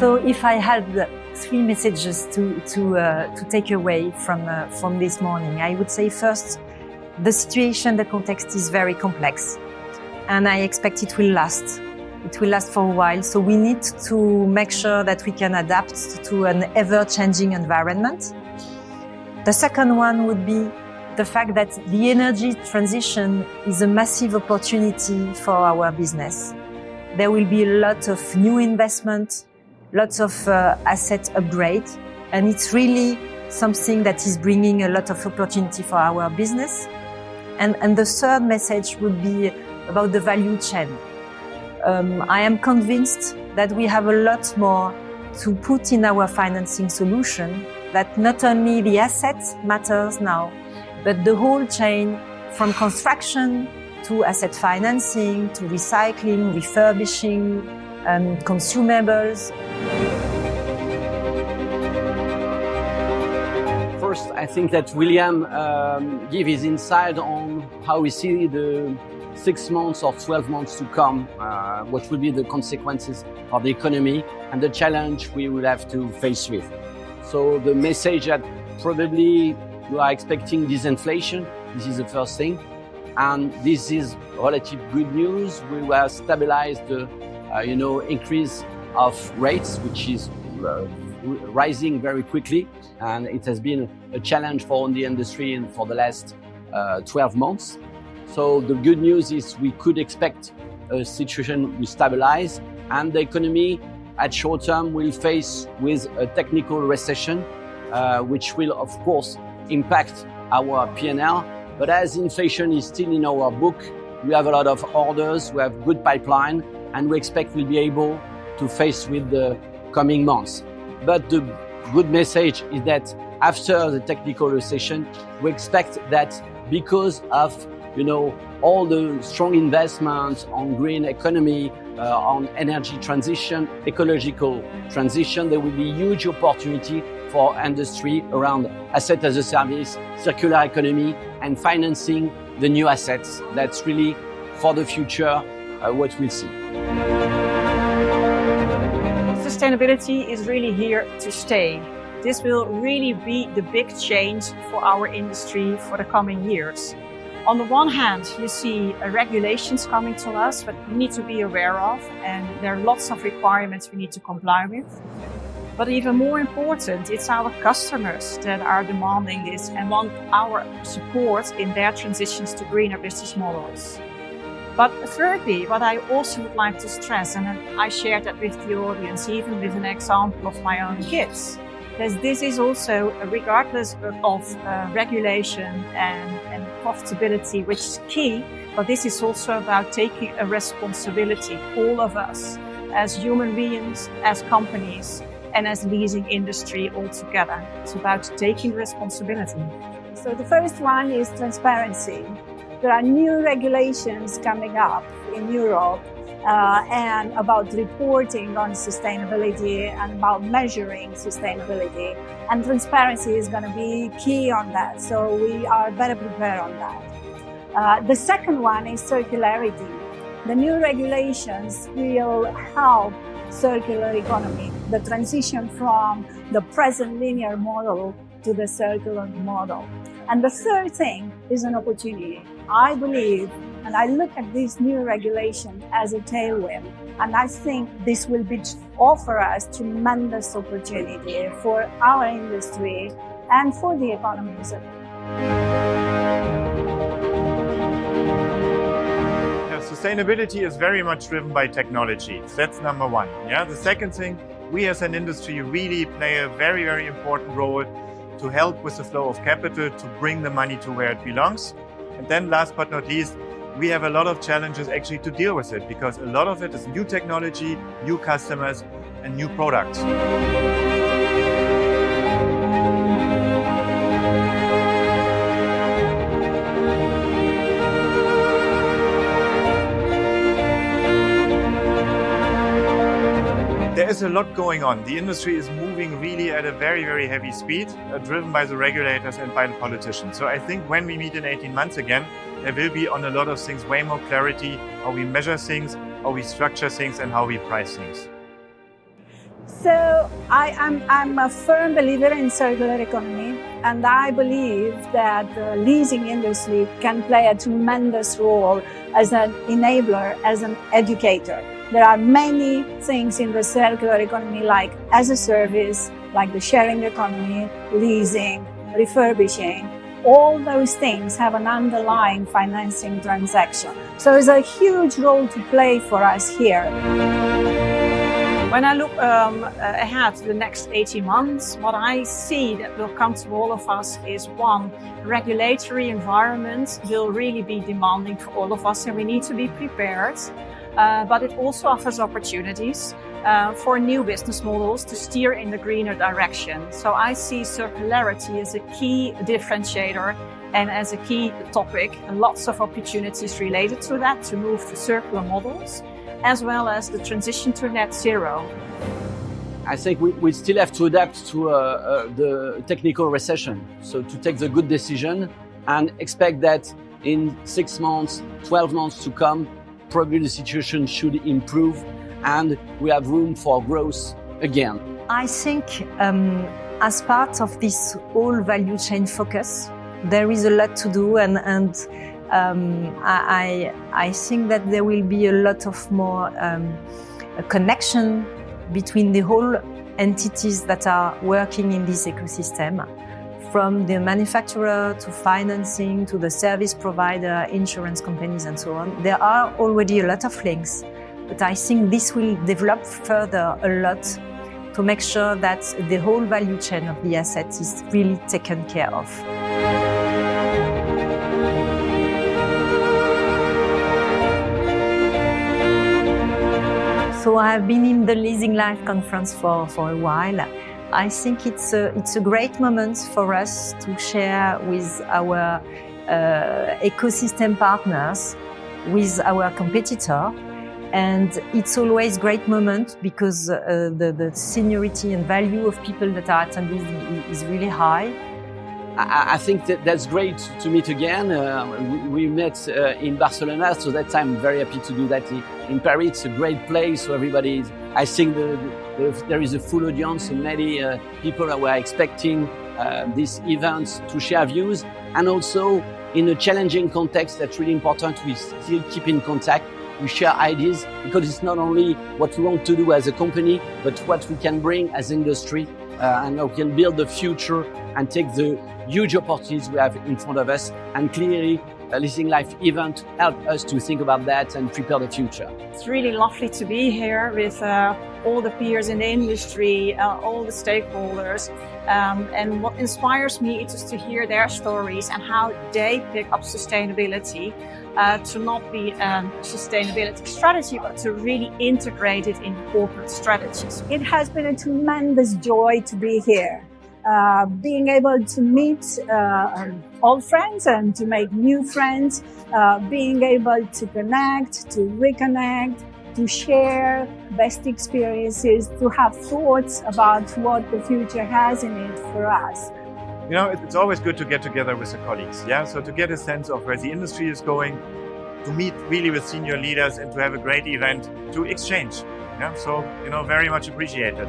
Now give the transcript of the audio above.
So if I had three messages to take away from this morning, I would say first, the situation, the context is very complex, and I expect it will last. It will last for a while, so we need to make sure that we can adapt to an ever-changing environment. The second one would be the fact that the energy transition is a massive opportunity for our business. There will be a lot of new investment, lots of asset upgrade, and it's really something that is bringing a lot of opportunity for our business. And the third message would be about the value chain. I am convinced that we have a lot more to put in our financing solution, that not only the assets matters now, but the whole chain from construction to asset financing, to recycling, refurbishing, consumables. First, I think that William gave his insight on how we see the 6 months or 12 months to come, what will be the consequences of the economy and the challenge we will have to face with. So the message that probably we are expecting disinflation, this is the first thing. And this is relative good news. We will stabilize the increase of rates, which is rising very quickly. And it has been a challenge for the industry for the last 12 months. So the good news is we could expect a situation will stabilize, and the economy at short term will face with a technical recession, which will of course impact our P&L. But as inflation is still in our book, we have a lot of orders, we have good pipeline, and we expect we'll be able to face with the coming months. But the good message is that after the technical recession, we expect that because of all the strong investments on green economy, on energy transition, ecological transition, there will be huge opportunity for industry around asset as a service, circular economy, and financing the new assets. That's really for the future what we'll see. Sustainability is really here to stay. This will really be the big change for our industry for the coming years. On the one hand, you see regulations coming to us that we need to be aware of, and there are lots of requirements we need to comply with. But even more important, it's our customers that are demanding this and want our support in their transitions to greener business models. But thirdly, what I also would like to stress, and I shared that with the audience, even with an example of my own kids, that this is also, regardless of regulation and profitability, which is key, but this is also about taking a responsibility, all of us, as human beings, as companies, and as leasing industry altogether. It's about taking responsibility. So the first one is transparency. There are new regulations coming up in Europe and about reporting on sustainability and about measuring sustainability. And transparency is going to be key on that. So we are better prepared on that. The second one is circularity. The new regulations will help circular economy, the transition from the present linear model to the circular model. And the third thing is an opportunity. I believe, and I look at this new regulation as a tailwind, and I think this will offer us tremendous opportunity for our industry and for the economy as a whole. Sustainability is very much driven by technology. That's number one. The second thing, we as an industry really play a very, very important role to help with the flow of capital, to bring the money to where it belongs. And then last but not least, we have a lot of challenges actually to deal with it, because a lot of it is new technology, new customers, and new products. There is a lot going on. The industry is moving really at a very, very heavy speed, driven by the regulators and by the politicians. So I think when we meet in 18 months again, there will be on a lot of things way more clarity, how we measure things, how we structure things, and how we price things. So I'm a firm believer in circular economy, and I believe that the leasing industry can play a tremendous role as an enabler, as an educator. There are many things in the circular economy, like as a service, like the sharing economy, leasing, refurbishing. All those things have an underlying financing transaction. So there's a huge role to play for us here. When I look ahead to the next 18 months, what I see that will come to all of us is one, regulatory environment will really be demanding for all of us and we need to be prepared. But it also offers opportunities for new business models to steer in the greener direction. So I see circularity as a key differentiator and as a key topic, and lots of opportunities related to that to move to circular models, as well as the transition to net zero. I think we still have to adapt to the technical recession. So to take the good decision and expect that in 6 months, 12 months to come, probably the situation should improve and we have room for growth again. I think as part of this whole value chain focus, there is a lot to do and I think that there will be a lot of more a connection between the whole entities that are working in this ecosystem, from the manufacturer to financing to the service provider, insurance companies and so on. There are already a lot of links, but I think this will develop further a lot to make sure that the whole value chain of the asset is really taken care of. So I've been in the Leasing Life conference for a while. I think it's a great moment for us to share with our ecosystem partners, with our competitor. And it's always a great moment because the seniority and value of people that are attending is really high. I think that's great to meet again. We met in Barcelona, so that time I'm very happy to do that in Paris. It's a great place, so everybody is, I think there is a full audience and many people that were expecting this event to share views. And also in a challenging context, that's really important, we still keep in contact. We share ideas because it's not only what we want to do as a company, but what we can bring as industry and how we can build the future and take the huge opportunities we have in front of us. And clearly, a Leasing Life event helped us to think about that and prepare the future. It's really lovely to be here with all the peers in the industry, all the stakeholders. And what inspires me is to hear their stories and how they pick up sustainability to not be a sustainability strategy, but to really integrate it in corporate strategies. It has been a tremendous joy to be here. Being able to meet old friends and to make new friends, being able to connect, to reconnect, to share best experiences, to have thoughts about what the future has in it for us. You know, it's always good to get together with the colleagues, yeah? So to get a sense of where the industry is going, to meet really with senior leaders and to have a great event to exchange. Yeah? So, very much appreciated.